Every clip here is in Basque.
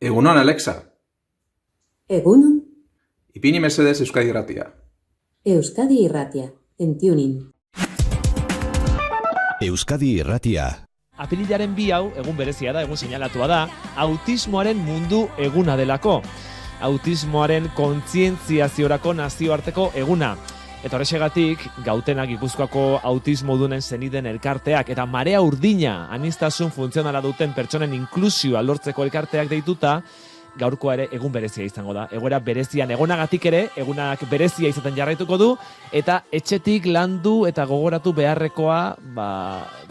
Egunon, Alexa. Egunon, Ipini mesedez Euskadi Irratia. Euskadi Irratia, en tuning. Euskadi Irratia. Apirilaren 2 hau, egun berezia da, egun seinalatua da, autismoaren mundu eguna delako. Autismoaren kontzientziaziorako nazioarteko eguna. Eta horrexegatik, Gautenak Gipuzkoako autismodunen zeniden elkarteak eta Marea Urdina aniztasun funtzionala duten pertsonen inklusioa lortzeko elkarteak deituta, gaurkoa ere egun berezia izango da. Egoera berezian egonagatik ere, egunak berezia izaten jarraituko du, eta etxetik landu eta gogoratu beharrekoa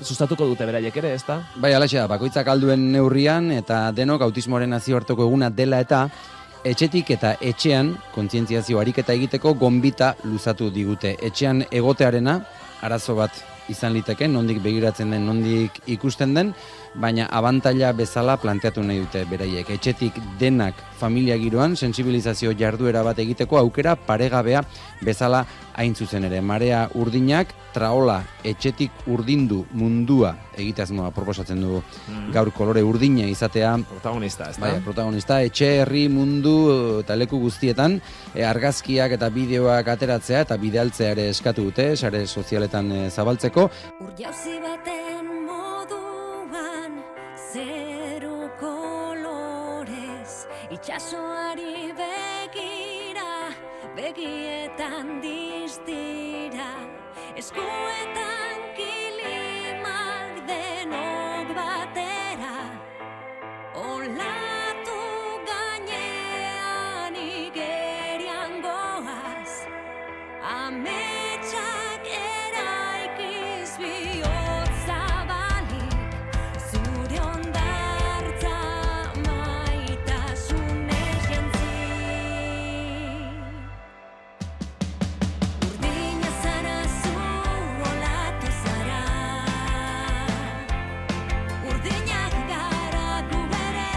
sustatuko dute beraiek ere, ezta? Bai, alaxe da, bakoitzak alduen neurrian eta denok autismoaren nazioarteko eguna dela eta etxetik eta etxean kontzientziazio ariketa egiteko gonbita luzatu digute. Etxean egotearena arazo bat izan liteke, nondik begiratzen den, nondik ikusten den, baina abantaila bezala planteatu nahi dute beraiek. Etxetik denak familia giroan sentsibilizazio jarduera bat egiteko aukera paregabea bezala hain zuzen ere. Marea Urdinak traola etxetik urdindu mundua egitasmoa proposatzen du gaur kolore urdina izatea. Protagonista, ezta? Bai, protagonista, etxe, herri, mundu eta leku guztietan argazkiak eta bideoak ateratzea eta bidealtzea ere eskatu dute, sare sozialetan zabaltzeko. Urjauzi baten moduan, zeru kolorez, itxasoari begira, begietan distira, eskuetan kilimak denok batera, olatu gainean igerian goaz, ametsak eraikiz bihotza balik, zure ondartza maitasunez jantzi. Urdina zara zu, olatu zara, urdinak gara gu bere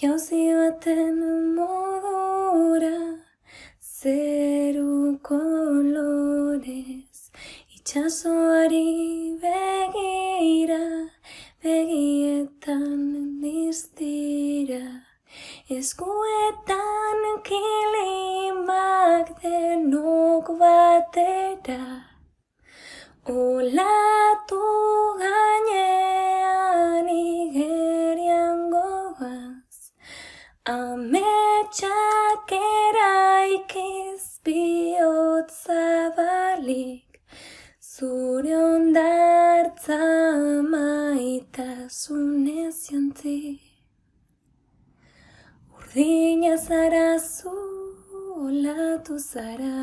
jauzi baten modura, zeru kolorez, itxasoari begira, begietan distira, eskuetan kilimak denok batera, olatu gainean igerian goaz, ametsak eraikiz bihotz zabalik, zure ondartza maitasunez jantzi. Urdina zara zu, olatu zara.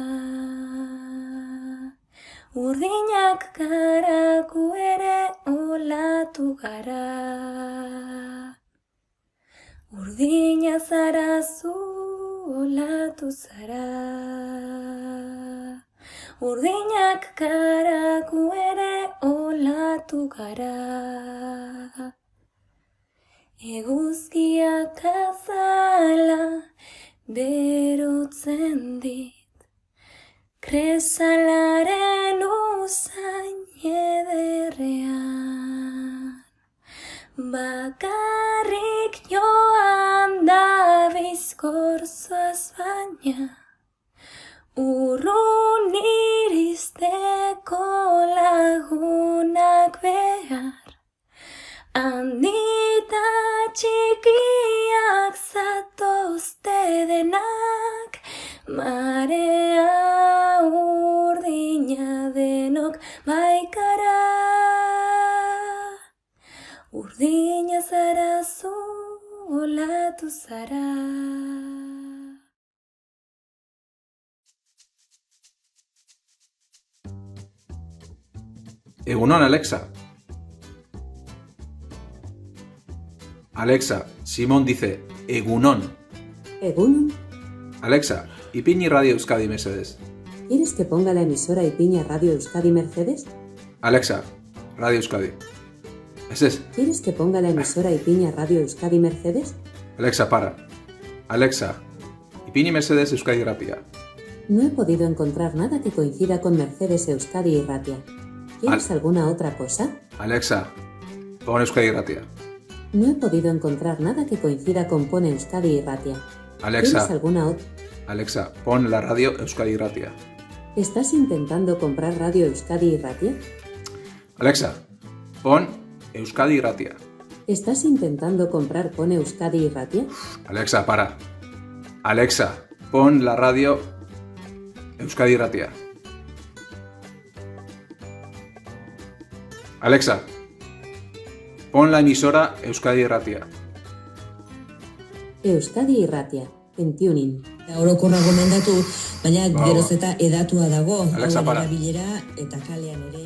Urdinak gara gu ere olatu gara. Urdina zara zu, olatu zara. Urdinak gara gu ere olatu gara. Eguzkiak azala berotzen dit, kresalaren usain ederrean. Bakarrik joan da bizkorzoaz baina, urrun iristeko lagunak behar. Handita txikiak zatozte denak, marea urdina denok baikara. Urdina zara zu, olatu zara. Egunon, Alexa. Alexa, Simón dice Egunon. Egunon, Alexa, ipini Radio Euskadi mesedez. ¿quieres que ponga la emisora y piña Radio Euskadi Mercedes? Alexa, Radio Euskadi. Es. ¿Quieres que ponga la emisora y piña Radio Euskadi Mercedes? Alexa, para. Alexa, ipini mesedez Euskadi Ratia. No he podido encontrar nada que coincida con Mercedes Euskadi y Ratia. ¿Quieres alguna otra cosa? Alexa, pon Euskadi Ratia. No he podido encontrar nada que coincida con Pone Euskadi y Ratia. ¿Quieres Alexa, alguna otra? Alexa, pon la radio Euskadi Ratia. ¿Estás intentando comprar Radio Euskadi y Ratia? Alexa, pon Euskadi Ratia. ¿Estás intentando comprar Pone Euskadi y Ratia? Alexa, para. Alexa, pon la radio Euskadi Ratia. Alexa, pon la emisora Euskadi Ratia. Euskadi y Ratia, en Tuning. Orokorra gomendatu, baina Ba, geroz eta edatua dago. Alexa, hauen para. erabilera eta kalean ere.